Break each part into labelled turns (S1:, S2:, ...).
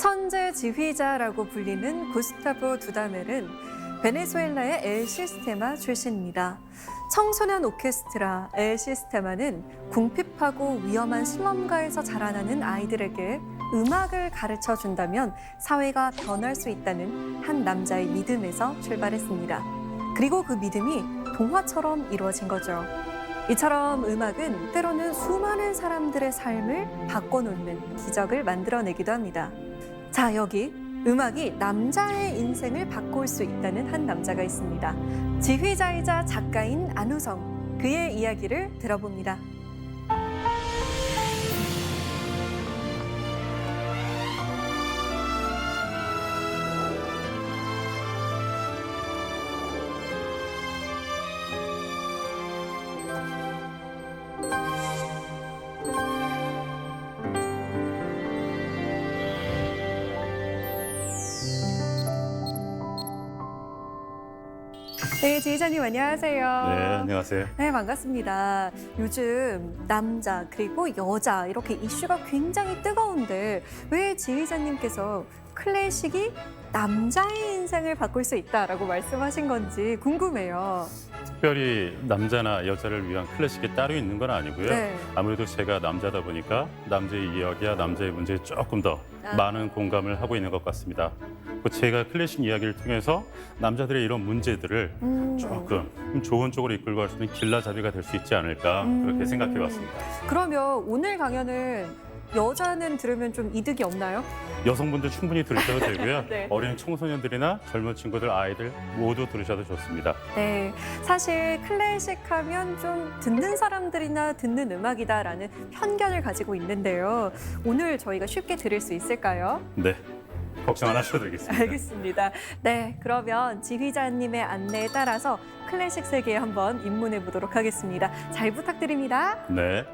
S1: 천재 지휘자라고 불리는 구스타보 두다멜은 베네수엘라의 엘 시스테마 출신입니다. 청소년 오케스트라 엘 시스테마는 궁핍하고 위험한 슬럼가에서 자라나는 아이들에게 음악을 가르쳐 준다면 사회가 변할 수 있다는 한 남자의 믿음에서 출발했습니다. 그리고 그 믿음이 동화처럼 이루어진 거죠. 이처럼 음악은 때로는 수많은 사람들의 삶을 바꿔놓는 기적을 만들어내기도 합니다. 자, 여기 음악이 남자의 인생을 바꿀 수 있다는 한 남자가 있습니다. 지휘자이자 작가인 안우성, 그의 이야기를 들어봅니다. 네, 지휘자님 안녕하세요.
S2: 네, 안녕하세요.
S1: 네, 반갑습니다. 요즘 남자 그리고 여자 이렇게 이슈가 굉장히 뜨거운데 왜 지휘자님께서 클래식이 남자의 인생을 바꿀 수 있다라고 말씀하신 건지 궁금해요.
S2: 특별히 남자나 여자를 위한 클래식이 따로 있는 건 아니고요.
S1: 네.
S2: 아무래도 제가 남자다 보니까 남자의 이야기야 남자의 문제에 조금 더 많은 공감을 하고 있는 것 같습니다. 제가 클래식 이야기를 통해서 남자들의 이런 문제들을 조금 좋은 쪽으로 이끌고 갈 수 있는 길라잡이가 될 수 있지 않을까 그렇게 생각해 봤습니다.
S1: 그러면 오늘 강연은 여자는 들으면 좀 이득이 없나요?
S2: 여성분들 충분히 들으셔도 되고요.
S1: 네.
S2: 어린 청소년들이나 젊은 친구들, 아이들 모두 들으셔도 좋습니다.
S1: 네, 사실 클래식 하면 좀 듣는 사람들이나 듣는 음악이다라는 편견을 가지고 있는데요. 오늘 저희가 쉽게 들을 수 있을까요?
S2: 네, 걱정 안 하셔도 되겠습니다.
S1: 알겠습니다. 네, 그러면 지휘자님의 안내에 따라서 클래식 세계에 한번 입문해 보도록 하겠습니다. 잘 부탁드립니다.
S2: 네.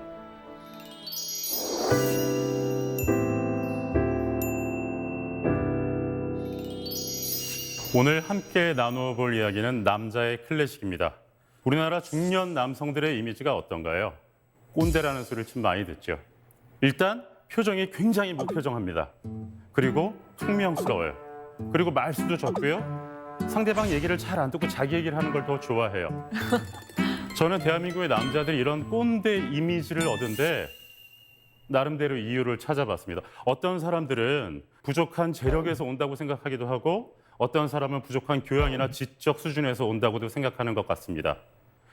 S2: 오늘 함께 나누어 볼 이야기는 남자의 클래식입니다. 우리나라 중년 남성들의 이미지가 어떤가요? 꼰대라는 소리를 참 많이 듣죠. 일단 표정이 굉장히 무표정합니다. 그리고 퉁명스러워요. 그리고 말수도 적고요. 상대방 얘기를 잘 안 듣고 자기 얘기를 하는 걸 더 좋아해요. 저는 대한민국의 남자들이 이런 꼰대 이미지를 얻은데 나름대로 이유를 찾아봤습니다. 어떤 사람들은 부족한 재력에서 온다고 생각하기도 하고 어떤 사람은 부족한 교양이나 지적 수준에서 온다고도 생각하는 것 같습니다.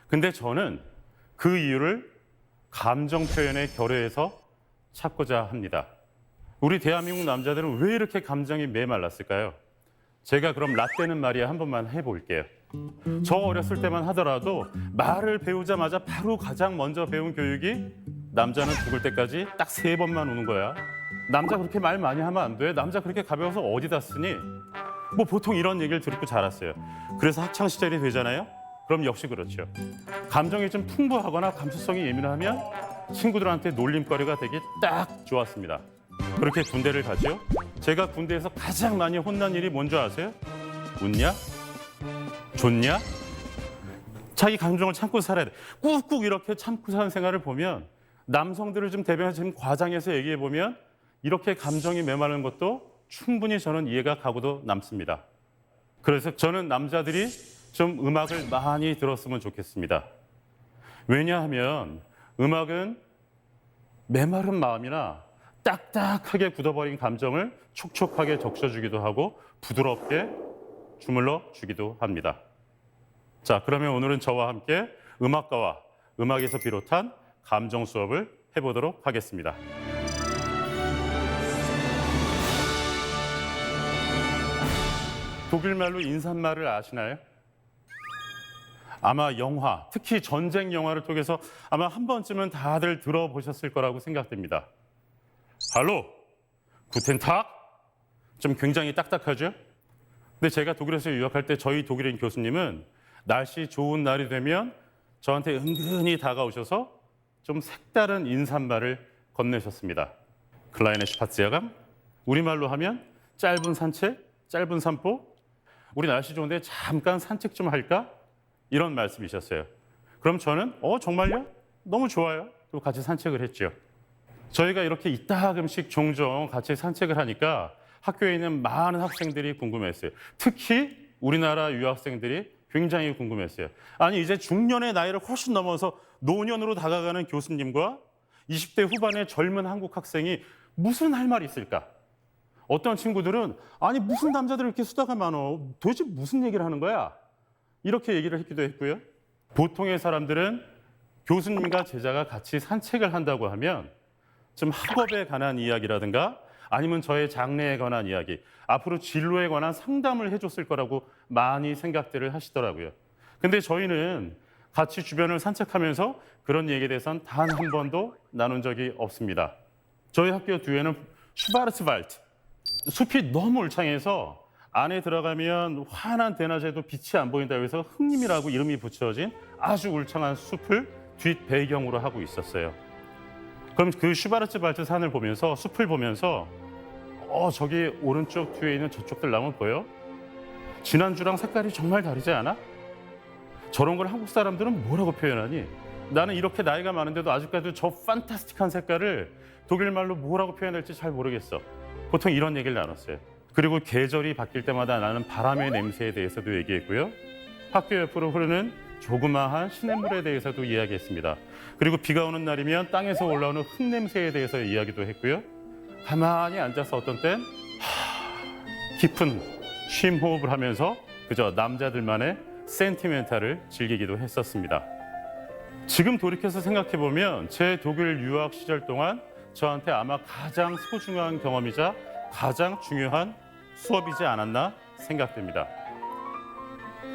S2: 근데 저는 그 이유를 감정 표현의 결여에서 찾고자 합니다. 우리 대한민국 남자들은 왜 이렇게 감정이 메말랐을까요? 제가 그럼 라떼는 말이야 한 번만 해볼게요. 저 어렸을 때만 하더라도 말을 배우자마자 바로 가장 먼저 배운 교육이 남자는 죽을 때까지 딱 3번만 우는 거야. 남자 그렇게 말 많이 하면 안 돼. 남자 그렇게 가벼워서 어디다 쓰니? 뭐 보통 이런 얘기를 듣고 자랐어요. 그래서 학창 시절이 되잖아요. 그럼 역시 그렇죠. 감정이 좀 풍부하거나 감수성이 예민하면 친구들한테 놀림거리가 되기 딱 좋았습니다. 그렇게 군대를 가죠. 제가 군대에서 가장 많이 혼난 일이 뭔지 아세요? 웃냐? 좋냐? 자기 감정을 참고 살아야 돼. 꾹꾹 이렇게 참고 사는 생활을 보면 남성들을 좀 대변해서 지금 과장해서 얘기해 보면 이렇게 감정이 메마른 것도 충분히 저는 이해가 가고도 남습니다. 그래서 저는 남자들이 좀 음악을 많이 들었으면 좋겠습니다. 왜냐하면 음악은 메마른 마음이나 딱딱하게 굳어버린 감정을 촉촉하게 적셔주기도 하고 부드럽게 주물러 주기도 합니다. 자, 그러면 오늘은 저와 함께 음악가와 음악에서 비롯한 감정 수업을 해보도록 하겠습니다. 독일말로 인사말을 아시나요? 아마 영화, 특히 전쟁 영화를 통해서 아마 한 번쯤은 다들 들어보셨을 거라고 생각됩니다. 할로, 구텐탁? 좀 굉장히 딱딱하죠? 근데 제가 독일에서 유학할 때 저희 독일인 교수님은 날씨 좋은 날이 되면 저한테 은근히 다가오셔서 좀 색다른 인사말을 건네셨습니다. 클라이네 슈파츠야감? 우리말로 하면 짧은 산책, 짧은 산보? 우리 날씨 좋은데 잠깐 산책 좀 할까? 이런 말씀이셨어요. 그럼 저는 정말요? 너무 좋아요. 또 같이 산책을 했죠. 저희가 이렇게 이따금씩 종종 같이 산책을 하니까 학교에 있는 많은 학생들이 궁금했어요. 특히 우리나라 유학생들이 굉장히 궁금했어요. 아니 이제 중년의 나이를 훨씬 넘어서 노년으로 다가가는 교수님과 20대 후반의 젊은 한국 학생이 무슨 할 말이 있을까? 어떤 친구들은 아니 무슨 남자들 이렇게 수다가 많어? 도대체 무슨 얘기를 하는 거야? 이렇게 얘기를 했기도 했고요. 보통의 사람들은 교수님과 제자가 같이 산책을 한다고 하면 좀 학업에 관한 이야기라든가 아니면 저의 장래에 관한 이야기, 앞으로 진로에 관한 상담을 해줬을 거라고 많이 생각들을 하시더라고요. 근데 저희는 같이 주변을 산책하면서 그런 얘기에 대해서는 단 한 번도 나눈 적이 없습니다. 저희 학교 뒤에는 슈바르츠발트, 숲이 너무 울창해서 안에 들어가면 환한 대낮에도 빛이 안 보인다고 해서 흑림이라고 이름이 붙여진 아주 울창한 숲을 뒷 배경으로 하고 있었어요. 그럼 그 슈바르츠발트 산을 보면서 숲을 보면서 저기 오른쪽 뒤에 있는 저쪽들 나무 보여? 지난주랑 색깔이 정말 다르지 않아? 저런 걸 한국 사람들은 뭐라고 표현하니? 나는 이렇게 나이가 많은데도 아직까지 저 판타스틱한 색깔을 독일 말로 뭐라고 표현할지 잘 모르겠어. 보통 이런 얘기를 나눴어요. 그리고 계절이 바뀔 때마다 나는 바람의 냄새에 대해서도 얘기했고요. 학교 옆으로 흐르는 조그마한 시냇물에 대해서도 이야기했습니다. 그리고 비가 오는 날이면 땅에서 올라오는 흙냄새에 대해서 이야기도 했고요. 가만히 앉아서 어떤 땐 깊은 쉼 호흡을 하면서 그저 남자들만의 센티멘탈을 즐기기도 했었습니다. 지금 돌이켜서 생각해보면 제 독일 유학 시절 동안 저한테 아마 가장 소중한 경험이자 가장 중요한 수업이지 않았나 생각됩니다.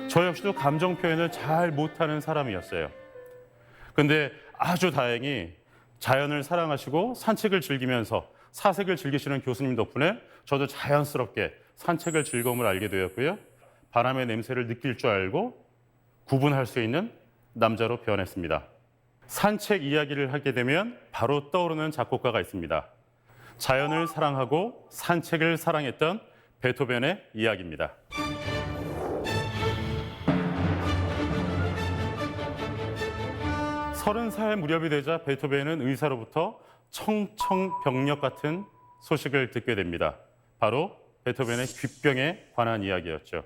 S2: 저 역시도 감정 표현을 잘 못하는 사람이었어요. 근데 아주 다행히 자연을 사랑하시고 산책을 즐기면서 사색을 즐기시는 교수님 덕분에 저도 자연스럽게 산책을 즐거움을 알게 되었고요. 바람의 냄새를 느낄 줄 알고 구분할 수 있는 남자로 변했습니다. 산책 이야기를 하게 되면 바로 떠오르는 작곡가가 있습니다. 자연을 사랑하고 산책을 사랑했던 베토벤의 이야기입니다. 30살 무렵이 되자 베토벤은 의사로부터 청청병력 같은 소식을 듣게 됩니다. 바로 베토벤의 귓병에 관한 이야기였죠.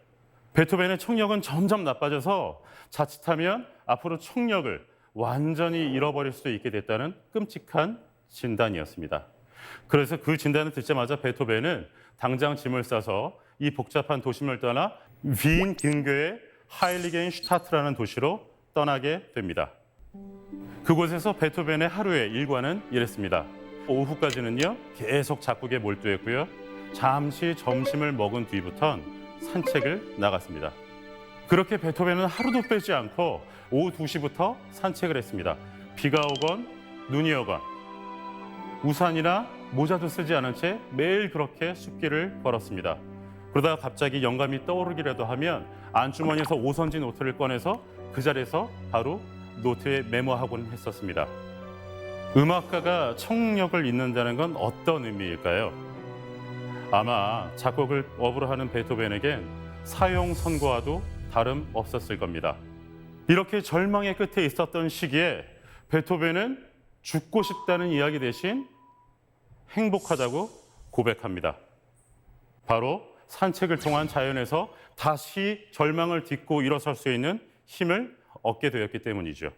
S2: 베토벤의 청력은 점점 나빠져서 자칫하면 앞으로 청력을 완전히 잃어버릴 수도 있게 됐다는 끔찍한 진단이었습니다. 그래서 그 진단을 듣자마자 베토벤은 당장 짐을 싸서 이 복잡한 도심을 떠나 빈 근교의 하일리겐슈타트라는 도시로 떠나게 됩니다. 그곳에서 베토벤의 하루의 일과는 이랬습니다. 오후까지는요 계속 작곡에 몰두했고요. 잠시 점심을 먹은 뒤부턴 산책을 나갔습니다. 그렇게 베토벤은 하루도 빼지 않고 오후 2시부터 산책을 했습니다. 비가 오건 눈이 오건 우산이나 모자도 쓰지 않은 채 매일 그렇게 숲길을 걸었습니다. 그러다가 갑자기 영감이 떠오르기라도 하면 안주머니에서 오선지 노트를 꺼내서 그 자리에서 바로 노트에 메모하곤 했었습니다. 음악가가 청력을 잃는다는 건 어떤 의미일까요? 아마 작곡을 업으로 하는 베토벤에겐 사형 선고와도 다름없었을 겁니다. 이렇게 절망의 끝에 있었던 시기에 베토벤은 죽고 싶다는 이야기 대신 행복하다고 고백합니다. 바로 산책을 통한 자연에서 다시 절망을 딛고 일어설 수 있는 힘을 얻게 되었기 때문이죠.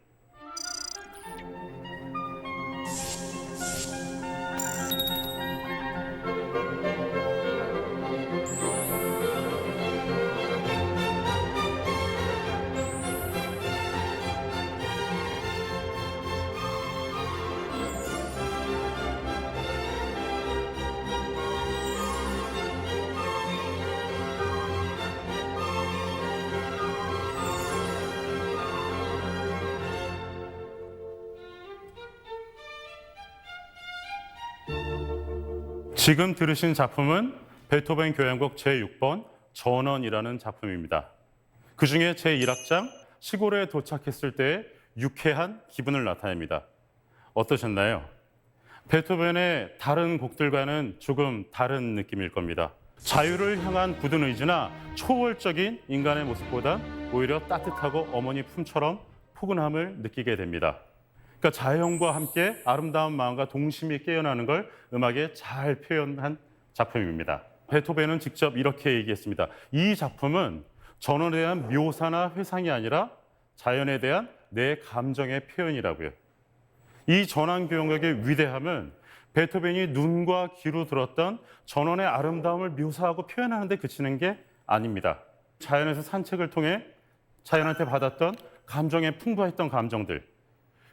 S2: 지금 들으신 작품은 베토벤 교향곡 제6번 전원이라는 작품입니다. 그중에 제1악장 시골에 도착했을 때의 유쾌한 기분을 나타냅니다. 어떠셨나요? 베토벤의 다른 곡들과는 조금 다른 느낌일 겁니다. 자유를 향한 굳은 의지나 초월적인 인간의 모습보다 오히려 따뜻하고 어머니 품처럼 포근함을 느끼게 됩니다. 그러니까 자연과 함께 아름다운 마음과 동심이 깨어나는 걸 음악에 잘 표현한 작품입니다. 베토벤은 직접 이렇게 얘기했습니다. 이 작품은 전원에 대한 묘사나 회상이 아니라 자연에 대한 내 감정의 표현이라고요. 이 전환교역의 위대함은 베토벤이 눈과 귀로 들었던 전원의 아름다움을 묘사하고 표현하는 데 그치는 게 아닙니다. 자연에서 산책을 통해 자연한테 받았던 감정에 풍부했던 감정들,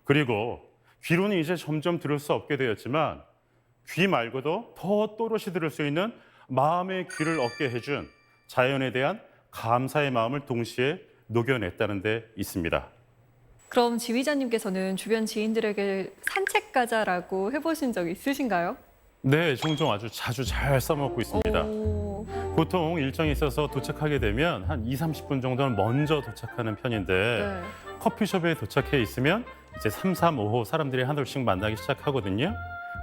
S2: 그리고 귀로는 이제 점점 들을 수 없게 되었지만 귀 말고도 더 또렷이 들을 수 있는 마음의 귀를 얻게 해준 자연에 대한 감사의 마음을 동시에 녹여냈다는 데 있습니다.
S1: 그럼 지휘자님께서는 주변 지인들에게 산책 가자라고 해보신 적 있으신가요?
S2: 네, 종종 아주 자주 잘 써먹고 있습니다.
S1: 오,
S2: 보통 일정이 있어서 도착하게 되면 한 2, 30분 정도는 먼저 도착하는 편인데
S1: 네.
S2: 커피숍에 도착해 있으면 이제 3, 3, 5호 사람들이 하나둘씩 만나기 시작하거든요.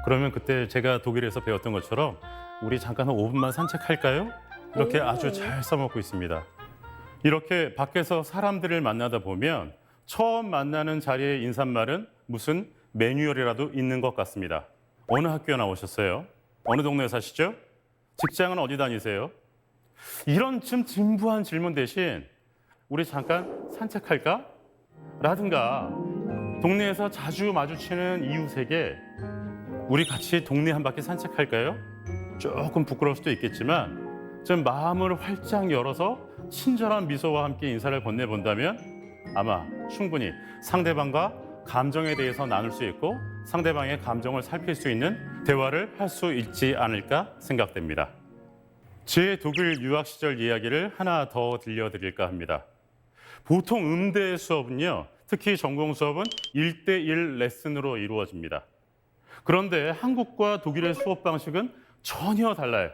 S2: 그러면 그때 제가 독일에서 배웠던 것처럼 우리 잠깐 한 5분만 산책할까요? 이렇게
S1: 오.
S2: 아주 잘 써먹고 있습니다. 이렇게 밖에서 사람들을 만나다 보면 처음 만나는 자리의 인사말은 무슨 매뉴얼이라도 있는 것 같습니다. 어느 학교 나오셨어요? 어느 동네에 사시죠? 직장은 어디 다니세요? 이런 좀 진부한 질문 대신 우리 잠깐 산책할까? 라든가 동네에서 자주 마주치는 이웃에게 우리 같이 동네 한 바퀴 산책할까요? 조금 부끄러울 수도 있겠지만 좀 마음을 활짝 열어서 친절한 미소와 함께 인사를 건네본다면 아마 충분히 상대방과 감정에 대해서 나눌 수 있고 상대방의 감정을 살필 수 있는 대화를 할 수 있지 않을까 생각됩니다. 제 독일 유학 시절 이야기를 하나 더 들려드릴까 합니다. 보통 음대 수업은요, 특히 전공 수업은 1대1 레슨으로 이루어집니다. 그런데 한국과 독일의 수업 방식은 전혀 달라요.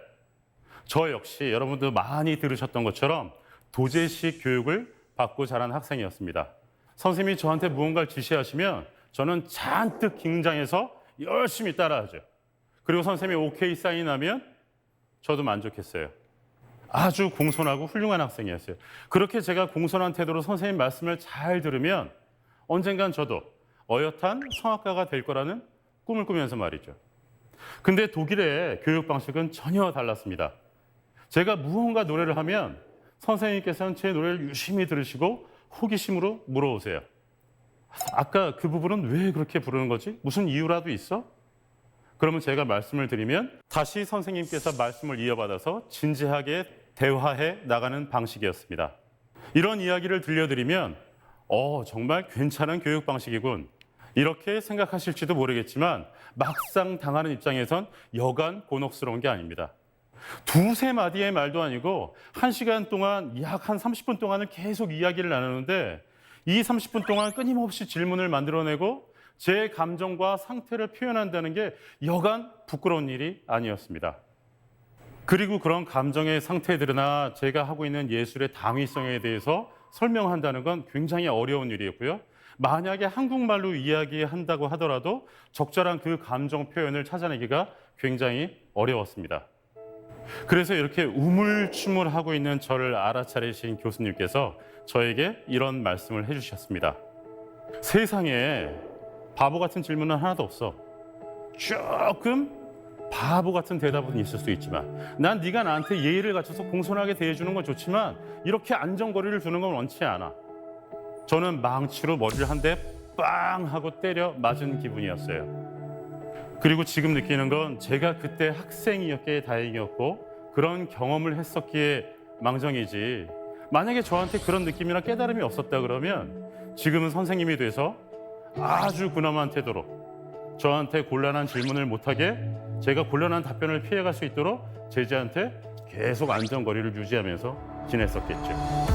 S2: 저 역시 여러분도 많이 들으셨던 것처럼 도제식 교육을 받고 자란 학생이었습니다. 선생님이 저한테 무언가를 지시하시면 저는 잔뜩 긴장해서 열심히 따라하죠. 그리고 선생님이 오케이 사인 하면 저도 만족했어요. 아주 공손하고 훌륭한 학생이었어요. 그렇게 제가 공손한 태도로 선생님 말씀을 잘 들으면 언젠간 저도 어엿한 성악가가 될 거라는 꿈을 꾸면서 말이죠. 근데 독일의 교육 방식은 전혀 달랐습니다. 제가 무언가 노래를 하면 선생님께서는 제 노래를 유심히 들으시고 호기심으로 물어오세요. 아까 그 부분은 왜 그렇게 부르는 거지? 무슨 이유라도 있어? 그러면 제가 말씀을 드리면 다시 선생님께서 말씀을 이어받아서 진지하게 대화해 나가는 방식이었습니다. 이런 이야기를 들려드리면 정말 괜찮은 교육 방식이군. 이렇게 생각하실지도 모르겠지만 막상 당하는 입장에선 여간 곤혹스러운 게 아닙니다. 두세 마디의 말도 아니고 1시간 동안 약 한 30분 동안은 계속 이야기를 나누는데 이 30분 동안 끊임없이 질문을 만들어내고 제 감정과 상태를 표현한다는 게 여간 부끄러운 일이 아니었습니다. 그리고 그런 감정의 상태들이나 제가 하고 있는 예술의 당위성에 대해서 설명한다는 건 굉장히 어려운 일이었고요. 만약에 한국말로 이야기한다고 하더라도 적절한 그 감정 표현을 찾아내기가 굉장히 어려웠습니다. 그래서 이렇게 우물쭈물하고 있는 저를 알아차리신 교수님께서 저에게 이런 말씀을 해주셨습니다. 세상에 바보 같은 질문은 하나도 없어. 조금 바보 같은 대답은 있을 수 있지만 난 네가 나한테 예의를 갖춰서 공손하게 대해주는 건 좋지만 이렇게 안전거리를 두는 건 원치 않아. 저는 망치로 머리를 한 대 빵 하고 때려 맞은 기분이었어요. 그리고 지금 느끼는 건 제가 그때 학생이었기에 다행이었고 그런 경험을 했었기에 망정이지, 만약에 저한테 그런 느낌이나 깨달음이 없었다 그러면 지금은 선생님이 돼서 아주 근엄한 태도로 저한테 곤란한 질문을 못하게 제가 곤란한 답변을 피해갈 수 있도록 제자한테 계속 안전거리를 유지하면서 지냈었겠죠.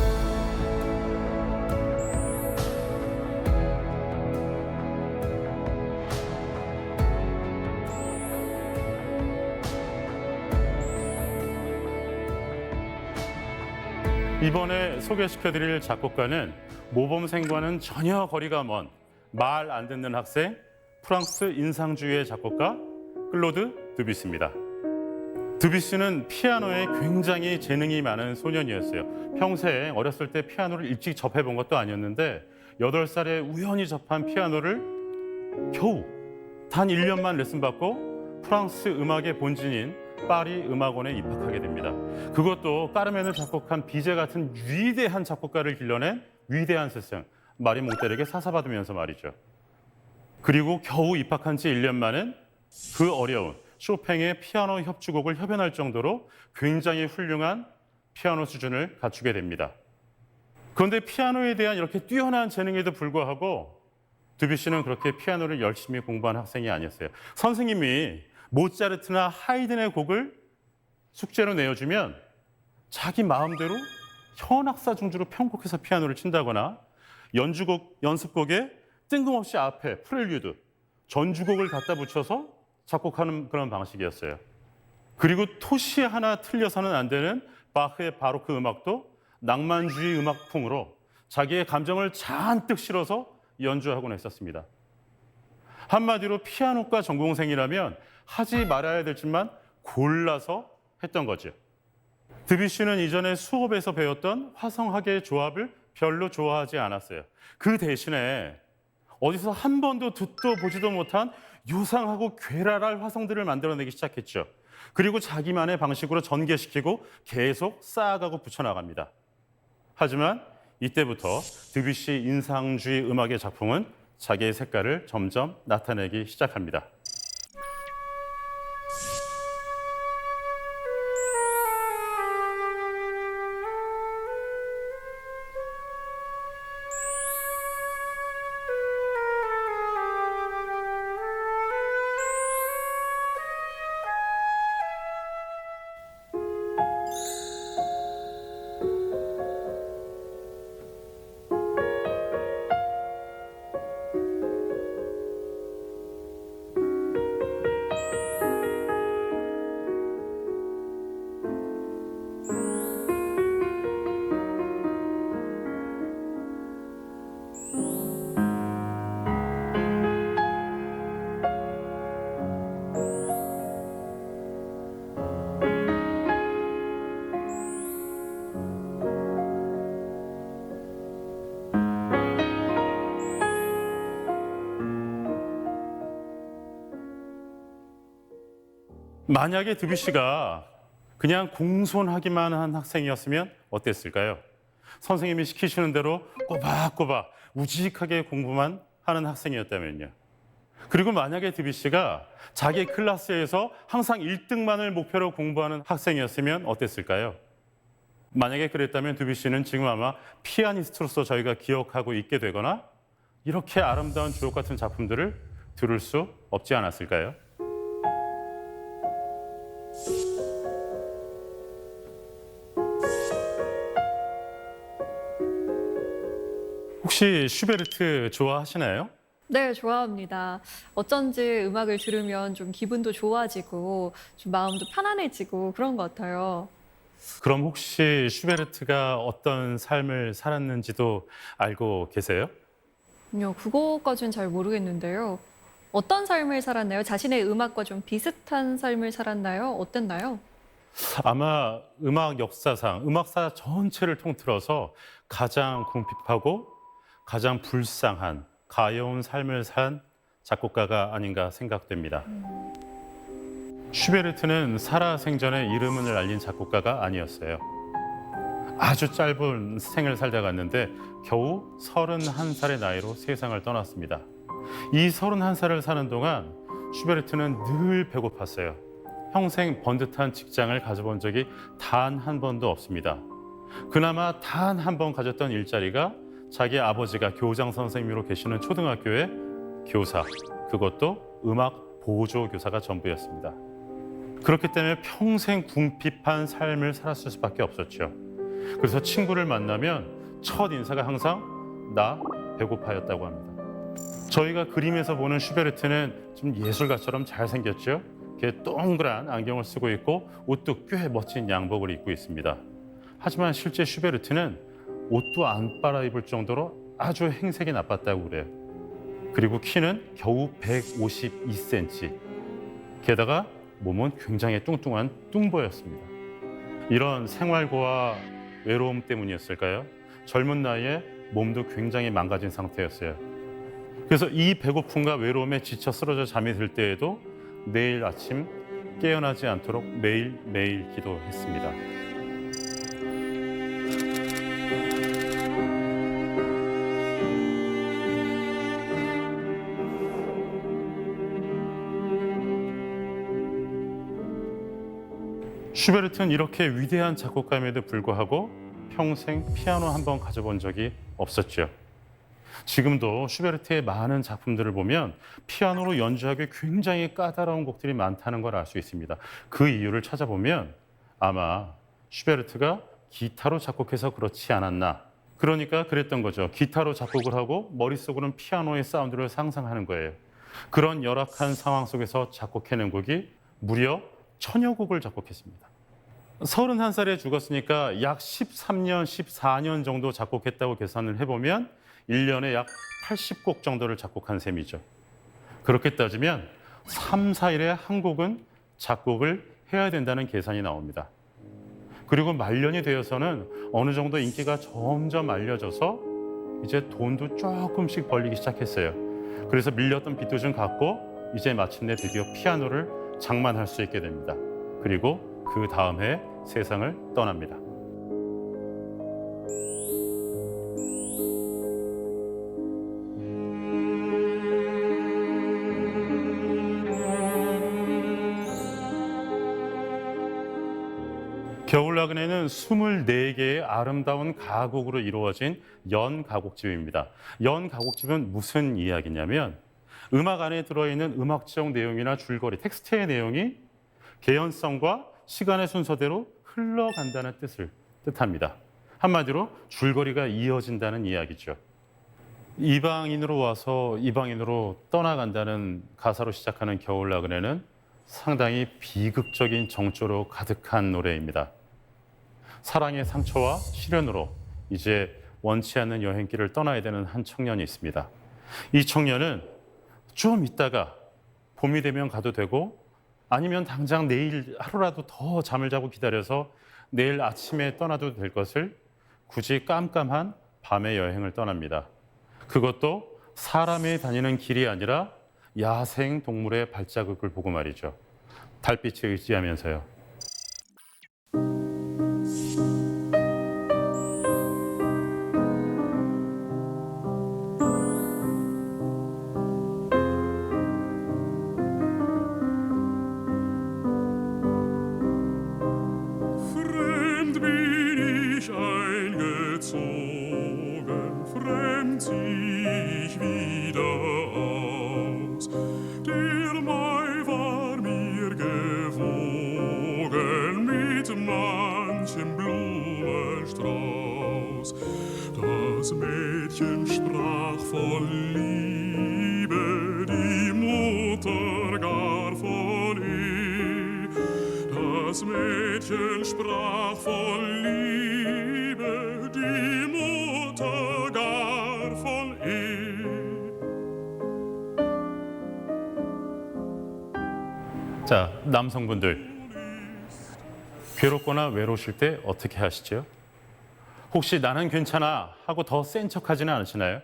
S2: 이번에 소개시켜드릴 작곡가는 모범생과는 전혀 거리가 먼 말 안 듣는 학생, 프랑스 인상주의의 작곡가 클로드 드뷔시입니다. 드뷔시는 피아노에 굉장히 재능이 많은 소년이었어요. 평생 어렸을 때 피아노를 일찍 접해본 것도 아니었는데 8살에 우연히 접한 피아노를 겨우 단 1년만 레슨받고 프랑스 음악의 본진인 파리 음악원에 입학하게 됩니다. 그것도 까르멘을 작곡한 비제 같은 위대한 작곡가를 길러낸 위대한 스승 마리 몽테르에게 사사받으면서 말이죠. 그리고 겨우 입학한 지 1년 만엔 그 어려운 쇼팽의 피아노 협주곡을 협연할 정도로 굉장히 훌륭한 피아노 수준을 갖추게 됩니다. 그런데 피아노에 대한 이렇게 뛰어난 재능에도 불구하고 드뷔시는 그렇게 피아노를 열심히 공부한 학생이 아니었어요. 선생님이 모차르트나 하이든의 곡을 숙제로 내어주면 자기 마음대로 현악사 중주로 편곡해서 피아노를 친다거나 연습곡에 뜬금없이 앞에 프렐류드, 전주곡을 갖다 붙여서 작곡하는 그런 방식이었어요. 그리고 토시 하나 틀려서는 안 되는 바흐의 바로크 음악도 낭만주의 음악풍으로 자기의 감정을 잔뜩 실어서 연주하곤 했었습니다. 한마디로 피아노과 전공생이라면 하지 말아야 될 짓만 골라서 했던 거죠. 드뷔시는 이전에 수업에서 배웠던 화성학의 조합을 별로 좋아하지 않았어요. 그 대신에 어디서 한 번도 듣도 보지도 못한 요상하고 괴랄할 화성들을 만들어내기 시작했죠. 그리고 자기만의 방식으로 전개시키고 계속 쌓아가고 붙여나갑니다. 하지만 이때부터 드뷔시 인상주의 음악의 작품은 자기의 색깔을 점점 나타내기 시작합니다. 만약에 드뷔시가 그냥 공손하기만 한 학생이었으면 어땠을까요? 선생님이 시키시는 대로 꼬박꼬박 우직하게 공부만 하는 학생이었다면요. 그리고 만약에 드뷔시가 자기 클래스에서 항상 1등만을 목표로 공부하는 학생이었으면 어땠을까요? 만약에 그랬다면 드뷔시는 지금 아마 피아니스트로서 저희가 기억하고 있게 되거나 이렇게 아름다운 주옥 같은 작품들을 들을 수 없지 않았을까요? 혹시 슈베르트 좋아하시나요?
S1: 네, 좋아합니다. 어쩐지 음악을 들으면 좀 기분도 좋아지고 좀 마음도 편안해지고 그런 것 같아요.
S2: 그럼 혹시 슈베르트가 어떤 삶을 살았는지도 알고 계세요?
S1: 아니요, 그거까지는 잘 모르겠는데요. 어떤 삶을 살았나요? 자신의 음악과 좀 비슷한 삶을 살았나요? 어땠나요?
S2: 아마 음악 역사상, 음악사 전체를 통틀어서 가장 궁핍하고 가장 불쌍한 가여운 삶을 산 작곡가가 아닌가 생각됩니다. 슈베르트는 살아생전에 이름을 알린 작곡가가 아니었어요. 아주 짧은 생을 살다 갔는데 겨우 31살의 나이로 세상을 떠났습니다. 이 31살을 사는 동안 슈베르트는 늘 배고팠어요. 평생 번듯한 직장을 가져본 적이 단 한 번도 없습니다. 그나마 단 한 번 가졌던 일자리가 자기 아버지가 교장 선생님으로 계시는 초등학교의 교사, 그것도 음악 보조 교사가 전부였습니다. 그렇기 때문에 평생 궁핍한 삶을 살았을 수밖에 없었죠. 그래서 친구를 만나면 첫 인사가 항상 나 배고파였다고 합니다. 저희가 그림에서 보는 슈베르트는 좀 예술가처럼 잘생겼죠. 이렇게 동그란 안경을 쓰고 있고 옷도 꽤 멋진 양복을 입고 있습니다. 하지만 실제 슈베르트는 옷도 안 빨아입을 정도로 아주 행색이 나빴다고 그래요. 그리고 키는 겨우 152cm. 게다가 몸은 굉장히 뚱뚱한 뚱보였습니다. 이런 생활고와 외로움 때문이었을까요? 젊은 나이에 몸도 굉장히 망가진 상태였어요. 그래서 이 배고픔과 외로움에 지쳐 쓰러져 잠이 들 때에도 내일 아침 깨어나지 않도록 매일매일 기도했습니다. 슈베르트는 이렇게 위대한 작곡가임에도 불구하고 평생 피아노 한 번 가져본 적이 없었죠. 지금도 슈베르트의 많은 작품들을 보면 피아노로 연주하기 굉장히 까다로운 곡들이 많다는 걸 알 수 있습니다. 그 이유를 찾아보면 아마 슈베르트가 기타로 작곡해서 그렇지 않았나. 그러니까 그랬던 거죠. 기타로 작곡을 하고 머릿속으로는 피아노의 사운드를 상상하는 거예요. 그런 열악한 상황 속에서 작곡해낸 곡이 무려 1000여 곡을 작곡했습니다. 31살에 죽었으니까 약 13년, 14년 정도 작곡했다고 계산을 해보면 1년에 약 80곡 정도를 작곡한 셈이죠. 그렇게 따지면 3, 4일에 한 곡은 작곡을 해야 된다는 계산이 나옵니다. 그리고 말년이 되어서는 어느 정도 인기가 점점 알려져서 이제 돈도 조금씩 벌리기 시작했어요. 그래서 밀렸던 빚도 좀 갚고 이제 마침내 드디어 피아노를 장만할 수 있게 됩니다. 그리고 그 다음 해 세상을 떠납니다. 겨울나그네는 24개의 아름다운 가곡으로 이루어진 연가곡집입니다. 연가곡집은 무슨 이야기냐면 음악 안에 들어있는 음악적 내용이나 줄거리, 텍스트의 내용이 개연성과 시간의 순서대로 흘러간다는 뜻을 뜻합니다. 한마디로 줄거리가 이어진다는 이야기죠. 이방인으로 와서 이방인으로 떠나간다는 가사로 시작하는 겨울나그네는 상당히 비극적인 정조로 가득한 노래입니다. 사랑의 상처와 시련으로 이제 원치 않는 여행길을 떠나야 되는 한 청년이 있습니다. 이 청년은 좀 있다가 봄이 되면 가도 되고 아니면 당장 내일 하루라도 더 잠을 자고 기다려서 내일 아침에 떠나도 될 것을 굳이 깜깜한 밤의 여행을 떠납니다. 그것도 사람이 다니는 길이 아니라 야생 동물의 발자국을 보고 말이죠. 달빛에 의지하면서요.
S3: Fremd bin ich eingezogen, fremd zieh ich wieder aus. Der Mai war mir gewogen mit manchem Blumenstrauß. Das Mädchen sprach von Liebe, die Mutter gar von Ehe. Das Mädchen sprach von Liebe, die Mutter gar von Ehe.
S2: 자, 남성분들 괴롭거나 외로우실 때 어떻게 하시죠? 혹시 나는 괜찮아 하고 더 센 척하지는 않으시나요?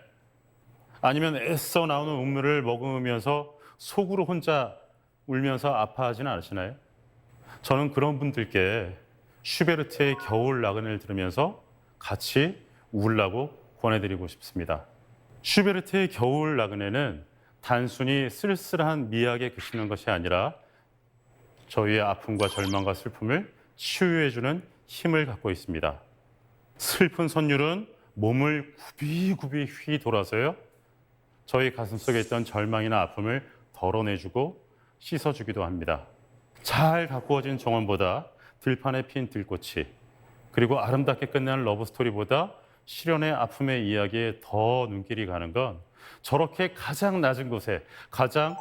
S2: 아니면 애써 나오는 음료를 먹으면서 속으로 혼자 울면서 아파하지는 않으시나요? 저는 그런 분들께 슈베르트의 겨울 나그네를 들으면서 같이 울라고 권해드리고 싶습니다. 슈베르트의 겨울 나그네는 단순히 쓸쓸한 미학에 그치는 것이 아니라 저희의 아픔과 절망과 슬픔을 치유해주는 힘을 갖고 있습니다. 슬픈 선율은 몸을 굽이굽이 휘 돌아서요. 저희 가슴속에 있던 절망이나 아픔을 덜어내주고 씻어주기도 합니다. 잘 가꾸어진 정원보다 들판에 핀 들꽃이 그리고 아름답게 끝나는 러브스토리보다 시련의 아픔의 이야기에 더 눈길이 가는 건 저렇게 가장 낮은 곳에 가장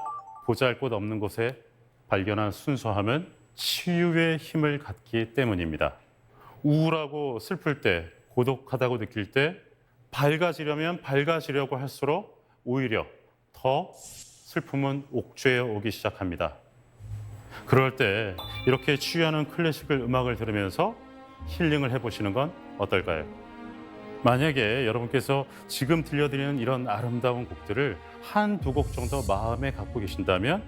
S2: 보잘것없는 곳에 발견한 순수함은 치유의 힘을 갖기 때문입니다. 우울하고 슬플 때, 고독하다고 느낄 때 밝아지려면 밝아지려고 할수록 오히려 더 슬픔은 옥죄어 오기 시작합니다. 그럴 때 이렇게 치유하는 클래식을 음악을 들으면서 힐링을 해보시는 건 어떨까요? 만약에 여러분께서 지금 들려드리는 이런 아름다운 곡들을 한두 곡 정도 마음에 갖고 계신다면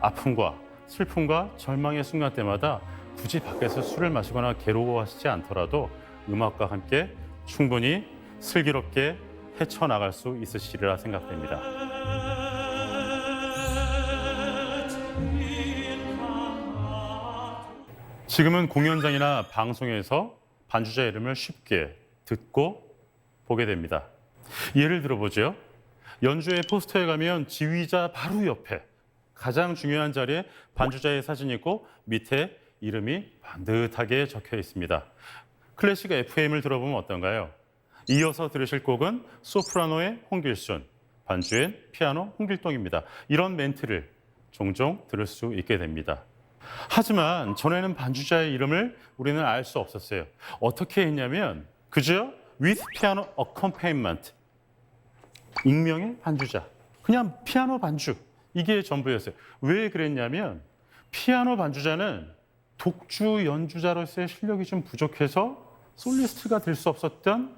S2: 아픔과 슬픔과 절망의 순간 때마다 굳이 밖에서 술을 마시거나 괴로워하시지 않더라도 음악과 함께 충분히 슬기롭게 헤쳐나갈 수 있으시리라 생각됩니다. 지금은 공연장이나 방송에서 반주자 이름을 쉽게 듣고 보게 됩니다. 예를 들어보죠. 연주회 포스터에 가면 지휘자 바로 옆에 가장 중요한 자리에 반주자의 사진이 있고 밑에 이름이 반듯하게 적혀 있습니다. 클래식 FM을 들어보면 어떤가요? 이어서 들으실 곡은 소프라노의 홍길순, 반주엔 피아노 홍길동입니다. 이런 멘트를 종종 들을 수 있게 됩니다. 하지만 전에는 반주자의 이름을 우리는 알 수 없었어요. 어떻게 했냐면 그저 with piano accompaniment, 익명의 반주자, 그냥 피아노 반주, 이게 전부였어요. 왜 그랬냐면 피아노 반주자는 독주 연주자로서의 실력이 좀 부족해서 솔리스트가 될 수 없었던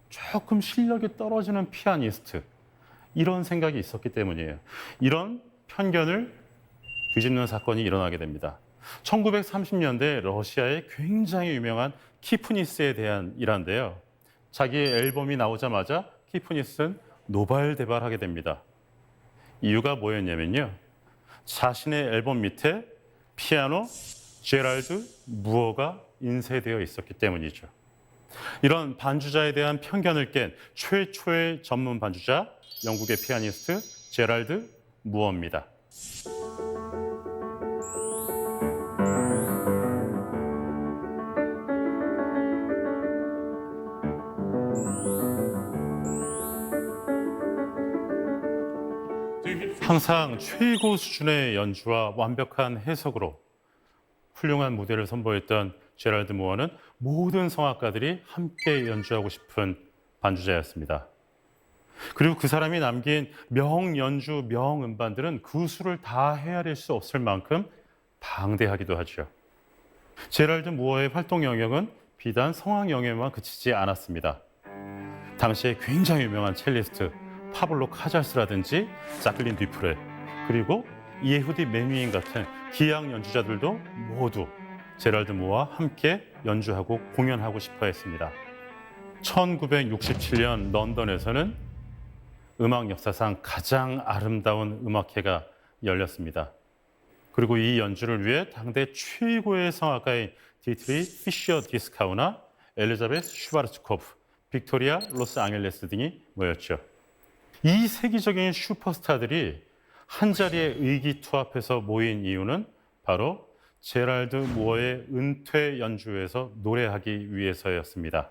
S2: 조금 실력이 떨어지는 피아니스트, 이런 생각이 있었기 때문이에요. 이런 편견을 뒤집는 사건이 일어나게 됩니다. 1930년대 러시아의 굉장히 유명한 키프니스에 대한 일화인데요. 자기의 앨범이 나오자마자 키프니스는 노발대발하게 됩니다. 이유가 뭐였냐면요. 자신의 앨범 밑에 피아노 제랄드 무어가 인쇄되어 있었기 때문이죠. 이런 반주자에 대한 편견을 깬 최초의 전문 반주자, 영국의 피아니스트 제랄드 무어입니다. 항상 최고 수준의 연주와 완벽한 해석으로 훌륭한 무대를 선보였던 제랄드 무어는 모든 성악가들이 함께 연주하고 싶은 반주자였습니다. 그리고 그 사람이 남긴 명연주, 명음반들은 그 수를 다 헤아릴 수 없을 만큼 방대하기도 하죠. 제랄드 무어의 활동 영역은 비단 성악 영역에만 그치지 않았습니다. 당시에 굉장히 유명한 첼리스트 파블로 카잘스라든지 자클린 뒤프레, 그리고 예후디 메뉴인 같은 기악 연주자들도 모두 제랄드 무어와 함께 연주하고 공연하고 싶어 했습니다. 1967년 런던에서는 음악 역사상 가장 아름다운 음악회가 열렸습니다. 그리고 이 연주를 위해 당대 최고의 성악가인 디트리 피셔 디스카우나 엘리자베스 슈바르츠코프, 빅토리아 로스 앙헬레스 등이 모였죠. 이 세계적인 슈퍼스타들이 한자리에 의기투합해서 모인 이유는 바로 제랄드 무어의 은퇴 연주에서 노래하기 위해서였습니다.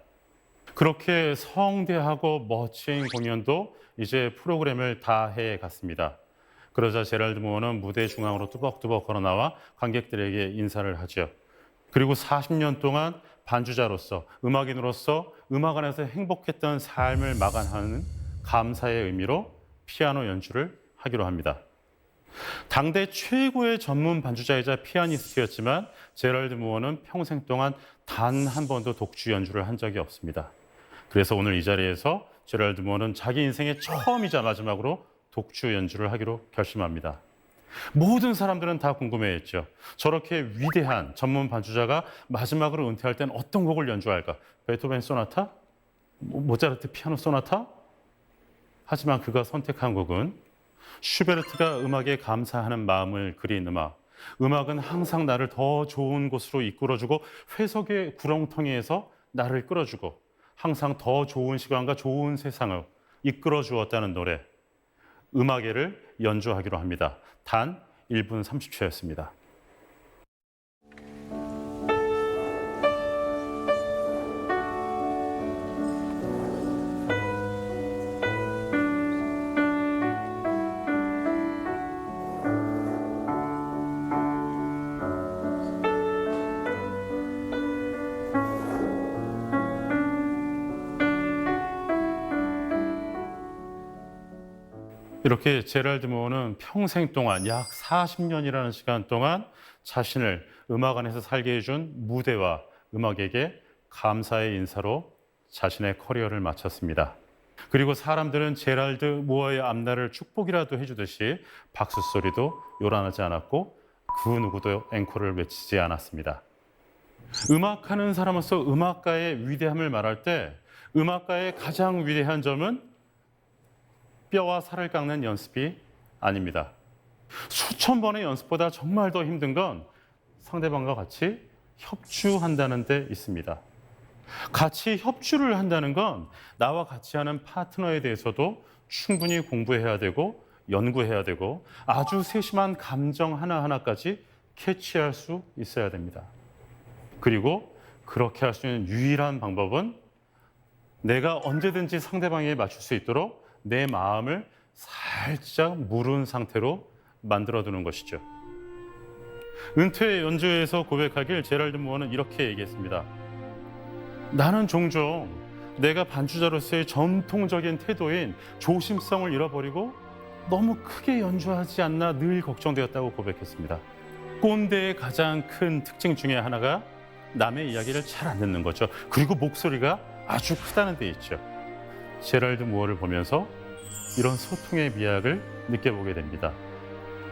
S2: 그렇게 성대하고 멋진 공연도 이제 프로그램을 다 해갔습니다. 그러자 제랄드 무어는 무대 중앙으로 뚜벅뚜벅 걸어나와 관객들에게 인사를 하죠. 그리고 40년 동안 반주자로서, 음악인으로서 음악 안에서 행복했던 삶을 마감하는 감사의 의미로 피아노 연주를 하기로 합니다. 당대 최고의 전문 반주자이자 피아니스트였지만 제랄드 무어는 평생 동안 단 한 번도 독주 연주를 한 적이 없습니다. 그래서 오늘 이 자리에서 제랄드 무어는 자기 인생의 처음이자 마지막으로 독주 연주를 하기로 결심합니다. 모든 사람들은 다 궁금해했죠. 저렇게 위대한 전문 반주자가 마지막으로 은퇴할 땐 어떤 곡을 연주할까? 베토벤 소나타? 모차르트 피아노 소나타? 하지만 그가 선택한 곡은 슈베르트가 음악에 감사하는 마음을 그린 음악. 음악은 항상 나를 더 좋은 곳으로 이끌어주고 회석의 구렁텅이에서 나를 끌어주고 항상 더 좋은 시간과 좋은 세상을 이끌어 주었다는 노래. 음악회를 연주하기로 합니다. 단 1분 30초였습니다. 이렇게 제랄드 무어는 평생 동안 약 40년이라는 시간 동안 자신을 음악 안에서 살게 해준 무대와 음악에게 감사의 인사로 자신의 커리어를 마쳤습니다. 그리고 사람들은 제랄드 무어의 앞날을 축복이라도 해주듯이 박수 소리도 요란하지 않았고 그 누구도 앵콜을 외치지 않았습니다. 음악하는 사람으로서 음악가의 위대함을 말할 때 음악가의 가장 위대한 점은 뼈와 살을 깎는 연습이 아닙니다. 수천 번의 연습보다 정말 더 힘든 건 상대방과 같이 협주한다는 데 있습니다. 같이 협주를 한다는 건 나와 같이 하는 파트너에 대해서도 충분히 공부해야 되고 연구해야 되고 아주 세심한 감정 하나하나까지 캐치할 수 있어야 됩니다. 그리고 그렇게 할 수 있는 유일한 방법은 내가 언제든지 상대방에 맞출 수 있도록 내 마음을 살짝 무른 상태로 만들어두는 것이죠. 은퇴 연주회에서 고백하길 제랄드 무어는 이렇게 얘기했습니다. 나는 종종 내가 반주자로서의 전통적인 태도인 조심성을 잃어버리고 너무 크게 연주하지 않나 늘 걱정되었다고 고백했습니다. 꼰대의 가장 큰 특징 중에 하나가 남의 이야기를 잘 안 듣는 거죠. 그리고 목소리가 아주 크다는 데 있죠. 제랄드 무어를 보면서 이런 소통의 미학을 느껴보게 됩니다.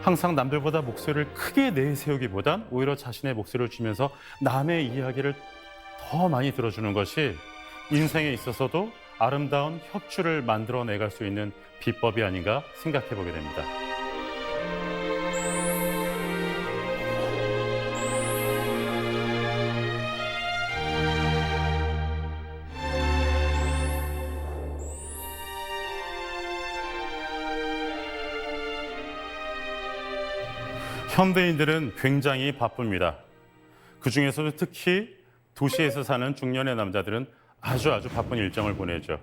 S2: 항상 남들보다 목소리를 크게 내세우기보단 오히려 자신의 목소리를 주면서 남의 이야기를 더 많이 들어주는 것이 인생에 있어서도 아름다운 협주를 만들어내갈 수 있는 비법이 아닌가 생각해보게 됩니다. 현대인들은 굉장히 바쁩니다. 그 중에서도 특히 도시에서 사는 중년의 남자들은 아주 바쁜 일정을 보내죠.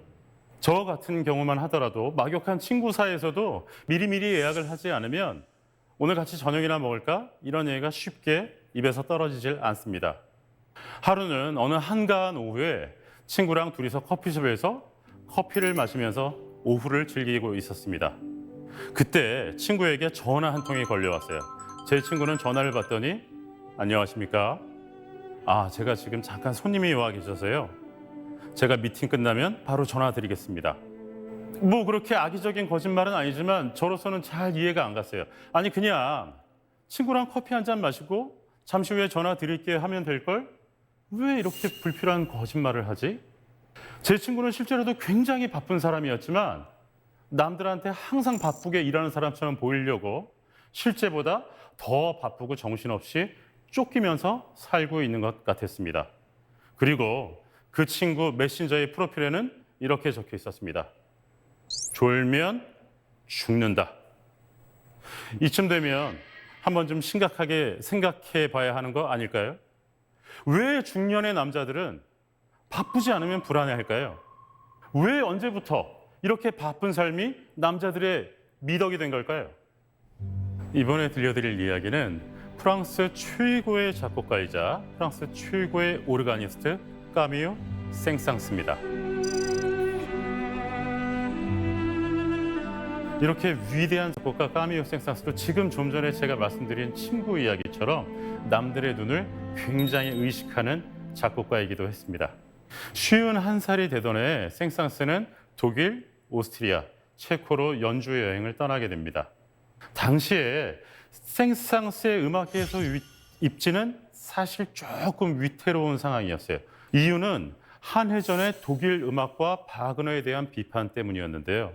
S2: 저 같은 경우만 하더라도 막역한 친구 사이에서도 미리미리 예약을 하지 않으면 오늘 같이 저녁이나 먹을까? 이런 얘기가 쉽게 입에서 떨어지질 않습니다. 하루는 어느 한가한 오후에 친구랑 둘이서 커피숍에서 커피를 마시면서 오후를 즐기고 있었습니다. 그때 친구에게 전화 한 통이 걸려왔어요. 제 친구는 전화를 받더니 안녕하십니까? 제가 지금 잠깐 손님이 와 계셔서요. 제가 미팅 끝나면 바로 전화 드리겠습니다. 뭐 그렇게 악의적인 거짓말은 아니지만 저로서는 잘 이해가 안 갔어요. 아니 그냥 친구랑 커피 한 잔 마시고 잠시 후에 전화 드릴게 하면 될걸? 왜 이렇게 불필요한 거짓말을 하지? 제 친구는 실제로도 굉장히 바쁜 사람이었지만 남들한테 항상 바쁘게 일하는 사람처럼 보이려고 실제보다 더 바쁘고 정신없이 쫓기면서 살고 있는 것 같았습니다. 그리고 그 친구 메신저의 프로필에는 이렇게 적혀 있었습니다. 졸면 죽는다. 이쯤 되면 한번 좀 심각하게 생각해 봐야 하는 거 아닐까요? 왜 중년의 남자들은 바쁘지 않으면 불안해할까요? 왜 언제부터 이렇게 바쁜 삶이 남자들의 미덕이 된 걸까요? 이번에 들려드릴 이야기는 프랑스 최고의 작곡가이자 프랑스 최고의 오르가니스트 까미유 생상스입니다. 이렇게 위대한 작곡가 까미유 생상스도 지금 좀 전에 제가 말씀드린 친구 이야기처럼 남들의 눈을 굉장히 의식하는 작곡가이기도 했습니다. 51살이 되던 해 생상스는 독일, 오스트리아, 체코로 연주 여행을 떠나게 됩니다. 당시에 생상스의 음악계에서 입지는 사실 조금 위태로운 상황이었어요. 이유는 한해전의 독일 음악과 바그너에 대한 비판 때문이었는데요.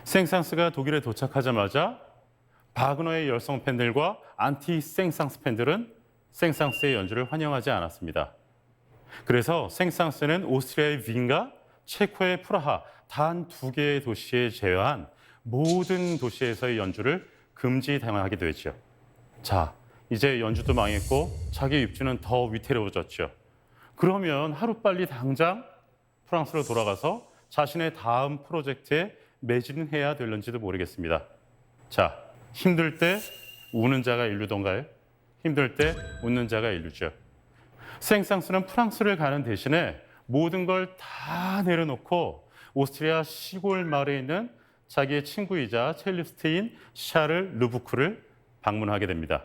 S2: 생상스가 독일에 도착하자마자 바그너의 열성 팬들과 안티 생상스 팬들은 생상스의 연주를 환영하지 않았습니다. 그래서 생상스는 오스트리아의 빈과 체코의 프라하 단 2개의 도시에 제외한 모든 도시에서의 연주를 금지당하게 되죠. 자, 이제 연주도 망했고 자기 입지는 더 위태로워졌죠. 그러면 하루빨리 당장 프랑스로 돌아가서 자신의 다음 프로젝트에 매진해야 될는지도 모르겠습니다. 자, 힘들 때 우는 자가 인류던가요? 힘들 때 웃는 자가 인류죠. 생상스는 프랑스를 가는 대신에 모든 걸 다 내려놓고 오스트리아 시골 마을에 있는 자기의 친구이자 첼리스트인 샤를 르부크를 방문하게 됩니다.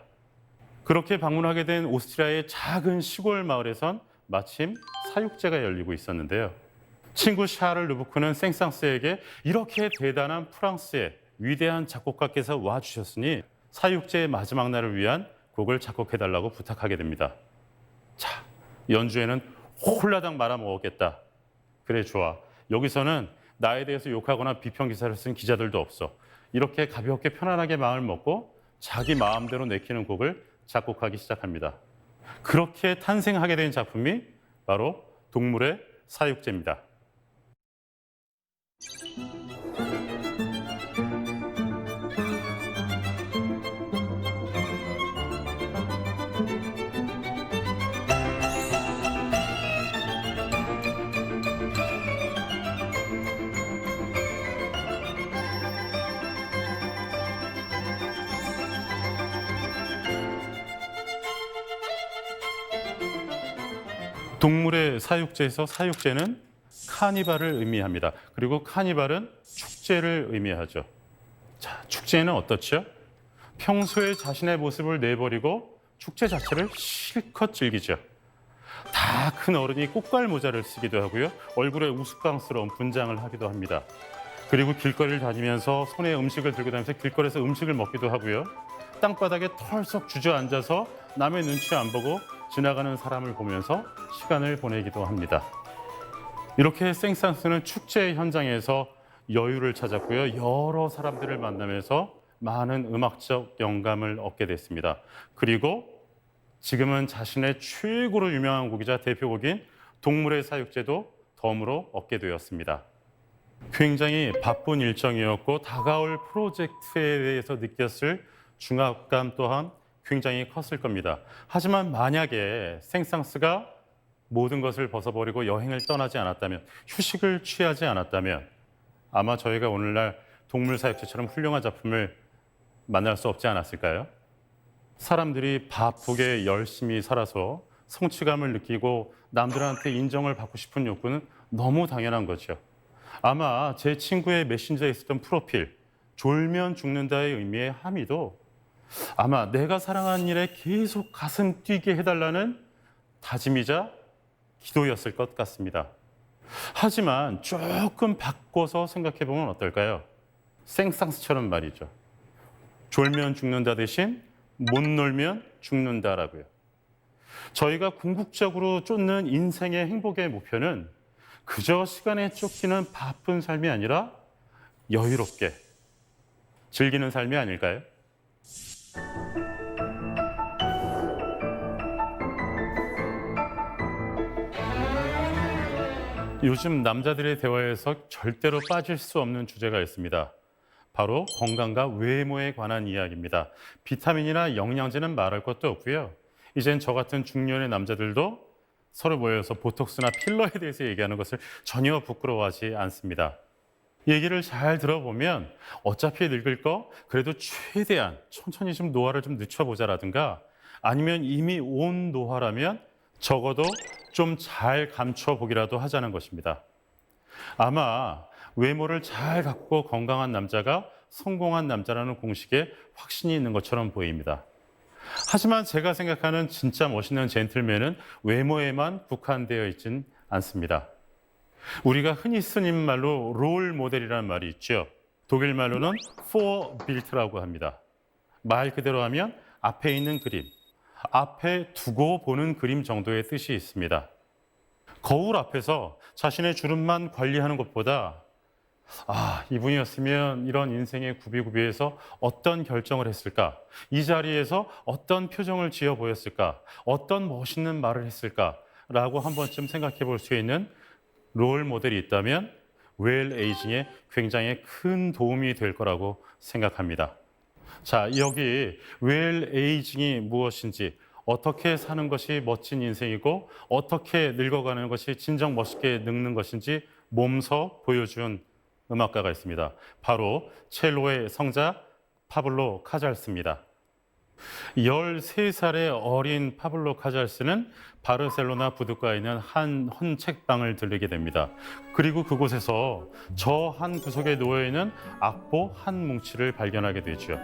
S2: 그렇게 방문하게 된 오스트리아의 작은 시골 마을에선 마침 사육제가 열리고 있었는데요. 친구 샤를 르부크는 생상스에게 이렇게 대단한 프랑스의 위대한 작곡가께서 와주셨으니 사육제의 마지막 날을 위한 곡을 작곡해달라고 부탁하게 됩니다. 자, 연주에는 홀라당 말아먹었겠다. 그래, 좋아. 여기서는 나에 대해서 욕하거나 비평 기사를 쓴 기자들도 없어. 이렇게 가볍게 편안하게 마음을 먹고 자기 마음대로 내키는 곡을 작곡하기 시작합니다. 그렇게 탄생하게 된 작품이 바로 동물의 사육제입니다. 동물의 사육제에서 사육제는 카니발을 의미합니다. 그리고 카니발은 축제를 의미하죠. 자, 축제는 어떻죠? 평소에 자신의 모습을 내버리고 축제 자체를 실컷 즐기죠. 다 큰 어른이 꽃갈 모자를 쓰기도 하고요. 얼굴에 우스꽝스러운 분장을 하기도 합니다. 그리고 길거리를 다니면서 손에 음식을 들고 다니면서 길거리에서 음식을 먹기도 하고요. 땅바닥에 털썩 주저앉아서 남의 눈치 안 보고 지나가는 사람을 보면서 시간을 보내기도 합니다. 이렇게 생산스는 축제 현장에서 여유를 찾았고요. 여러 사람들을 만나면서 많은 음악적 영감을 얻게 됐습니다. 그리고 지금은 자신의 최고로 유명한 곡이자 대표곡인 동물의 사육제도 덤으로 얻게 되었습니다. 굉장히 바쁜 일정이었고 다가올 프로젝트에 대해서 느꼈을 중압감 또한 굉장히 컸을 겁니다. 하지만 만약에 생상스가 모든 것을 벗어버리고 여행을 떠나지 않았다면, 휴식을 취하지 않았다면 아마 저희가 오늘날 동물 사육제처럼 훌륭한 작품을 만날 수 없지 않았을까요? 사람들이 바쁘게 열심히 살아서 성취감을 느끼고 남들한테 인정을 받고 싶은 욕구는 너무 당연한 거죠. 아마 제 친구의 메신저에 있었던 프로필, 졸면 죽는다의 의미의 함의도 아마 내가 사랑하는 일에 계속 가슴 뛰게 해달라는 다짐이자 기도였을 것 같습니다. 하지만 조금 바꿔서 생각해보면 어떨까요? 생상스처럼 말이죠. 졸면 죽는다 대신 못 놀면 죽는다라고요. 저희가 궁극적으로 쫓는 인생의 행복의 목표는 그저 시간에 쫓기는 바쁜 삶이 아니라 여유롭게 즐기는 삶이 아닐까요? 요즘 남자들의 대화에서 절대로 빠질 수 없는 주제가 있습니다. 바로 건강과 외모에 관한 이야기입니다. 비타민이나 영양제는 말할 것도 없고요. 이젠 저 같은 중년의 남자들도 서로 모여서 보톡스나 필러에 대해서 얘기하는 것을 전혀 부끄러워하지 않습니다. 얘기를 잘 들어보면 어차피 늙을 거 그래도 최대한 천천히 좀 노화를 좀 늦춰보자라든가, 아니면 이미 온 노화라면 적어도 좀 잘 감춰보기라도 하자는 것입니다. 아마 외모를 잘 갖고 건강한 남자가 성공한 남자라는 공식에 확신이 있는 것처럼 보입니다. 하지만 제가 생각하는 진짜 멋있는 젠틀맨은 외모에만 국한되어 있진 않습니다. 우리가 흔히 쓰는 말로 롤 모델이라는 말이 있죠. 독일 말로는 Vorbild라고 합니다. 말 그대로 하면 앞에 있는 그림, 앞에 두고 보는 그림 정도의 뜻이 있습니다. 거울 앞에서 자신의 주름만 관리하는 것보다 이분이었으면 이런 인생의 구비구비에서 어떤 결정을 했을까? 이 자리에서 어떤 표정을 지어 보였을까? 어떤 멋있는 말을 했을까? 라고 한 번쯤 생각해 볼 수 있는 롤 모델이 있다면 웰 에이징에 굉장히 큰 도움이 될 거라고 생각합니다. 자, 여기 웰 에이징이 무엇인지, 어떻게 사는 것이 멋진 인생이고 어떻게 늙어가는 것이 진정 멋있게 늙는 것인지 몸소 보여준 음악가가 있습니다. 바로 첼로의 성자 파블로 카잘스입니다. 13살의 어린 파블로 카잘스는 바르셀로나 부두가에 있는 한 헌책방을 들르게 됩니다. 그리고 그곳에서 저 한 구석에 놓여있는 악보 한 뭉치를 발견하게 되죠.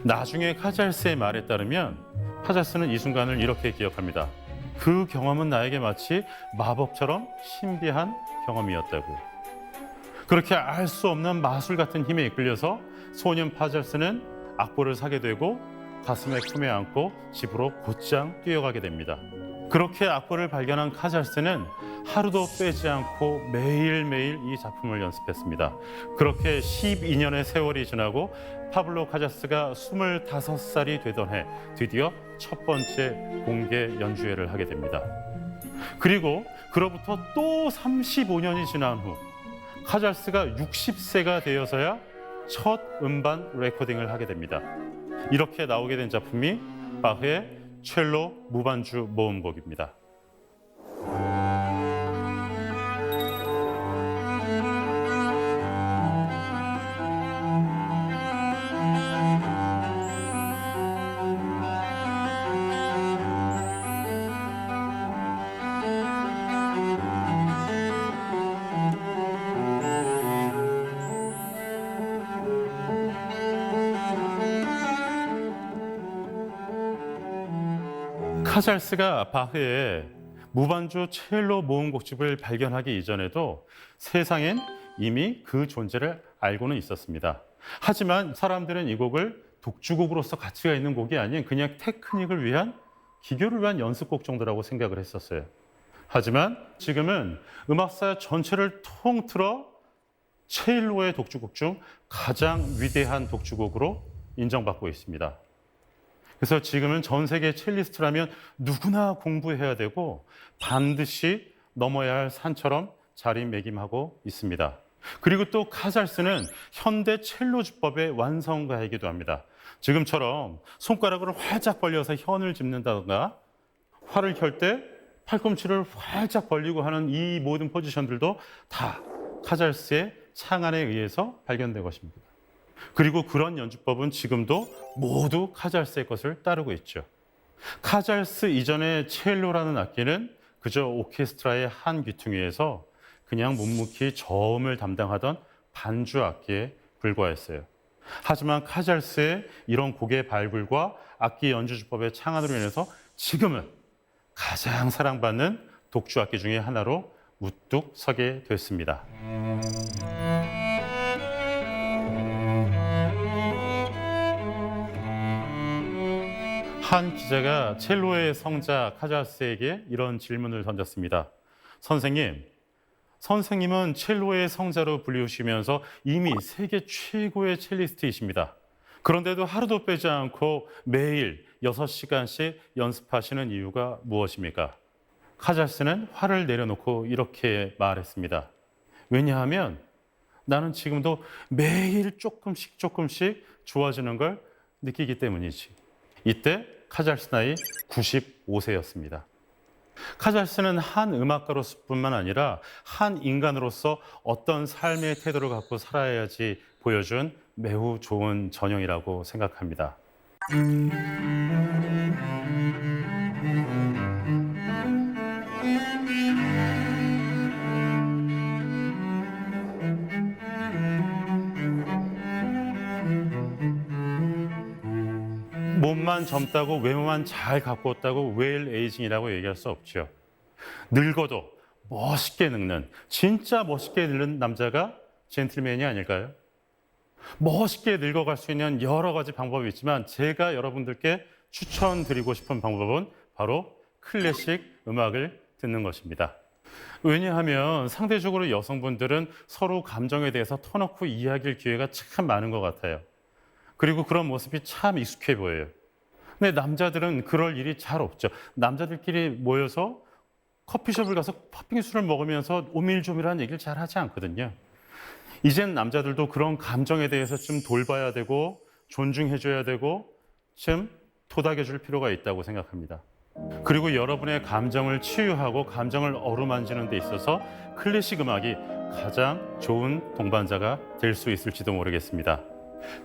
S2: 나중에 카잘스의 말에 따르면 카잘스는 이 순간을 이렇게 기억합니다. 그 경험은 나에게 마치 마법처럼 신비한 경험이었다고요. 그렇게 알 수 없는 마술 같은 힘에 이끌려서 소년 카잘스는 악보를 사게 되고 가슴에 품에 안고 집으로 곧장 뛰어가게 됩니다. 그렇게 악보를 발견한 카잘스는 하루도 빼지 않고 매일매일 이 작품을 연습했습니다. 그렇게 12년의 세월이 지나고 파블로 카잘스가 25살이 되던 해 드디어 첫 번째 공개 연주회를 하게 됩니다. 그리고 그로부터 또 35년이 지난 후 카잘스가 60세가 되어서야 첫 음반 레코딩을 하게 됩니다. 이렇게 나오게 된 작품이 바흐의 첼로 무반주 모음곡입니다. 카잘스가 바흐의 무반주 첼로 모음곡집을 발견하기 이전에도 세상엔 이미 그 존재를 알고는 있었습니다. 하지만 사람들은 이 곡을 독주곡으로서 가치가 있는 곡이 아닌 그냥 테크닉을 위한, 기교를 위한 연습곡 정도라고 생각을 했었어요. 하지만 지금은 음악사 전체를 통틀어 첼로의 독주곡 중 가장 위대한 독주곡으로 인정받고 있습니다. 그래서 지금은 전 세계 첼리스트라면 누구나 공부해야 되고 반드시 넘어야 할 산처럼 자리매김하고 있습니다. 그리고 또 카잘스는 현대 첼로 주법의 완성가이기도 합니다. 지금처럼 손가락을 활짝 벌려서 현을 짚는다던가 활을 켤 때 팔꿈치를 활짝 벌리고 하는 이 모든 포지션들도 다 카잘스의 창안에 의해서 발견된 것입니다. 그리고 그런 연주법은 지금도 모두 카잘스의 것을 따르고 있죠. 카잘스 이전의 첼로라는 악기는 그저 오케스트라의 한 귀퉁이에서 그냥 묵묵히 저음을 담당하던 반주 악기에 불과했어요. 하지만 카잘스의 이런 곡의 발굴과 악기 연주주법의 창안으로 인해서 지금은 가장 사랑받는 독주 악기 중에 하나로 우뚝 서게 됐습니다. 한 기자가 첼로의 성자 카잘스에게 이런 질문을 던졌습니다. 선생님은 첼로의 성자로 불리우시면서 이미 세계 최고의 첼리스트이십니다. 그런데도 하루도 빼지 않고 매일 6시간씩 연습하시는 이유가 무엇입니까? 카잘스는 화를 내려놓고 이렇게 말했습니다. 왜냐하면 나는 지금도 매일 조금씩 좋아지는 걸 느끼기 때문이지. 이때 카잘스 나이 95세였습니다. 카잘스는 한 음악가로서뿐만 아니라 한 인간으로서 어떤 삶의 태도를 갖고 살아야지 보여준 매우 좋은 전형이라고 생각합니다. 몸만 젊다고 외모만 잘 갖고 왔다고 웰 에이징이라고 얘기할 수 없죠. 늙어도 멋있게 늙는, 진짜 멋있게 늙는 남자가 젠틀맨이 아닐까요? 멋있게 늙어갈 수 있는 여러 가지 방법이 있지만 제가 여러분들께 추천드리고 싶은 방법은 바로 클래식 음악을 듣는 것입니다. 왜냐하면 상대적으로 여성분들은 서로 감정에 대해서 터놓고 이야기할 기회가 참 많은 것 같아요. 그리고 그런 모습이 참 익숙해 보여요. 근데 남자들은 그럴 일이 잘 없죠. 남자들끼리 모여서 커피숍을 가서 팥빙수를 먹으면서 오밀조밀한 얘기를 잘 하지 않거든요. 이젠 남자들도 그런 감정에 대해서 좀 돌봐야 되고 존중해줘야 되고 좀 토닥여줄 필요가 있다고 생각합니다. 그리고 여러분의 감정을 치유하고 감정을 어루만지는 데 있어서 클래식 음악이 가장 좋은 동반자가 될 수 있을지도 모르겠습니다.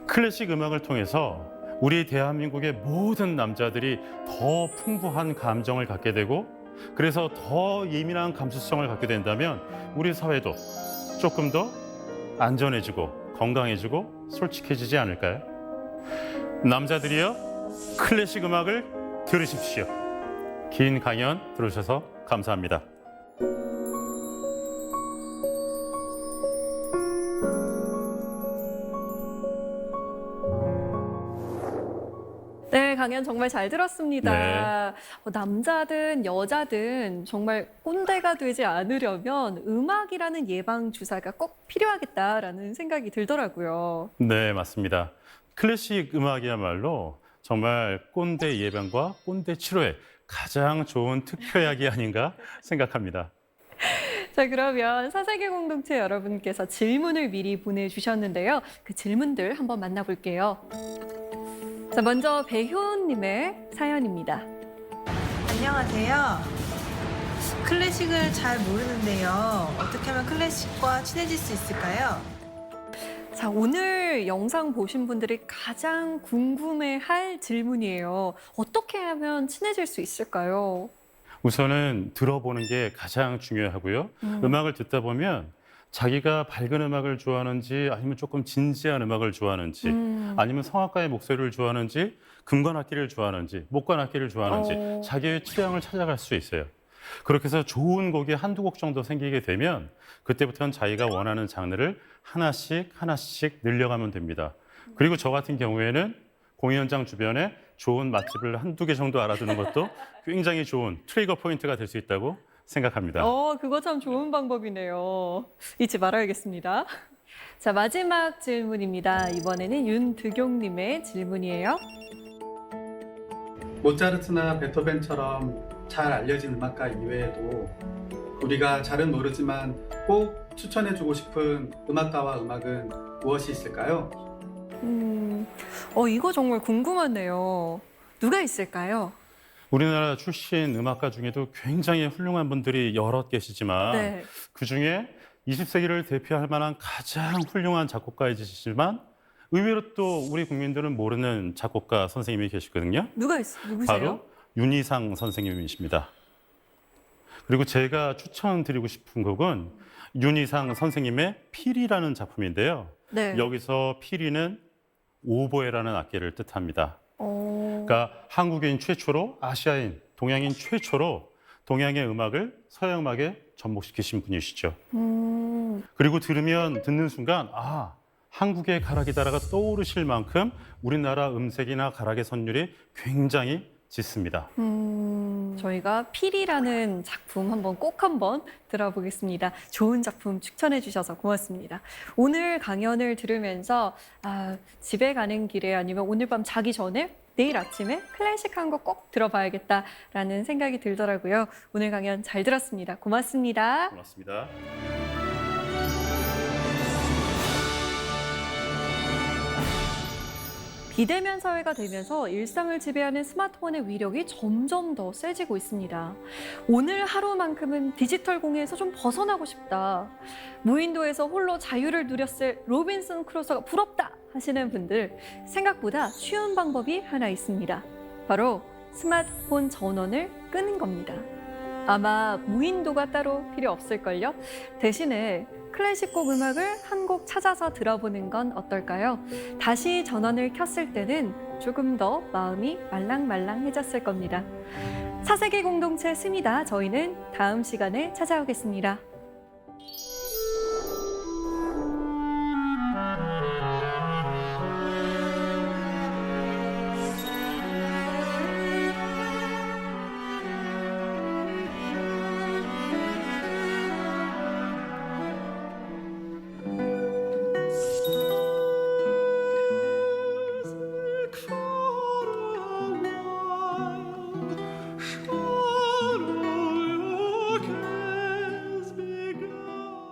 S2: 클래식 음악을 통해서 우리 대한민국의 모든 남자들이 더 풍부한 감정을 갖게 되고 그래서 더 예민한 감수성을 갖게 된다면 우리 사회도 조금 더 안전해지고 건강해지고 솔직해지지 않을까요? 남자들이여 클래식 음악을 들으십시오. 긴 강연 들어주셔서 감사합니다.
S1: 네, 강연 정말 잘 들었습니다. 남자든 여자든 정말 꼰대가 되지 않으려면 음악이라는 예방 주사가 꼭 필요하겠다라는 생각이 들더라고요.
S2: 네, 맞습니다. 클래식 음악이야말로 정말 꼰대 예방과 꼰대 치료에 가장 좋은 특효약이 아닌가 생각합니다.
S1: 자, 그러면 사세계 공동체 여러분께서 질문을 미리 보내주셨는데요. 그 질문들 한번 만나볼게요. 자, 먼저 배효님의 사연입니다.
S4: 안녕하세요. 클래식을 잘 모르는데요. 어떻게 하면 클래식과 친해질 수 있을까요?
S1: 자, 오늘 영상 보신 분들이 가장 궁금해할 질문이에요. 어떻게 하면 친해질 수 있을까요?
S2: 우선은 들어보는 게 가장 중요하고요. 음악을 듣다 보면 자기가 밝은 음악을 좋아하는지 아니면 조금 진지한 음악을 좋아하는지 아니면 성악가의 목소리를 좋아하는지 금관 악기를 좋아하는지 목관 악기를 좋아하는지 자기의 취향을 찾아갈 수 있어요. 그렇게 해서 좋은 곡이 한두 곡 정도 생기게 되면 그때부터는 자기가 원하는 장르를 하나씩 늘려가면 됩니다. 그리고 저 같은 경우에는 공연장 주변에 좋은 맛집을 한두 개 정도 알아두는 것도 굉장히 좋은 트리거 포인트가 될 수 있다고 생각합니다.
S1: 그거 참 좋은 방법이네요. 잊지 말아야겠습니다. 자, 마지막 질문입니다. 이번에는 윤득용님의 질문이에요.
S5: 모차르트나 베토벤처럼 잘 알려진 음악가 이외에도 우리가 잘은 모르지만 꼭 추천해주고 싶은 음악가와 음악은 무엇이 있을까요?
S1: 이거 정말 궁금하네요. 누가 있을까요?
S2: 우리나라 출신 음악가 중에도 굉장히 훌륭한 분들이 여럿 계시지만
S1: 네.
S2: 그중에 20세기를 대표할 만한 가장 훌륭한 작곡가이시지만 의외로 또 우리 국민들은 모르는 작곡가 선생님이 계시거든요.
S1: 누구세요?
S2: 바로 윤희상 선생님이십니다. 그리고 제가 추천드리고 싶은 곡은 윤희상 선생님의 피리라는 작품인데요.
S1: 네.
S2: 여기서 피리는 오보에라는 악기를 뜻합니다. 그러니까 한국인 최초로 아시아인, 동양인 최초로 동양의 음악을 서양 음악에 접목시키신 분이시죠. 그리고 듣는 순간 한국의 가락이다라가 떠오르실 만큼 우리나라 음색이나 가락의 선율이 굉장히 짙습니다.
S1: 저희가 피리라는 작품 한번 들어보겠습니다. 좋은 작품 추천해 주셔서 고맙습니다. 오늘 강연을 들으면서 집에 가는 길에 아니면 오늘 밤 자기 전에 내일 아침에 클래식 한 곡 꼭 들어봐야겠다라는 생각이 들더라고요. 오늘 강연 잘 들었습니다. 고맙습니다.
S2: 고맙습니다.
S1: 비대면 사회가 되면서 일상을 지배하는 스마트폰의 위력이 점점 더 세지고 있습니다. 오늘 하루만큼은 디지털 공해에서 좀 벗어나고 싶다. 무인도에서 홀로 자유를 누렸을 로빈슨 크루소가 부럽다 하시는 분들, 생각보다 쉬운 방법이 하나 있습니다. 바로 스마트폰 전원을 끄는 겁니다. 아마 무인도가 따로 필요 없을걸요? 대신에 클래식곡 음악을 한 곡 찾아서 들어보는 건 어떨까요? 다시 전원을 켰을 때는 조금 더 마음이 말랑말랑해졌을 겁니다. 사세계 공동체 스미다. 저희는 다음 시간에 찾아오겠습니다.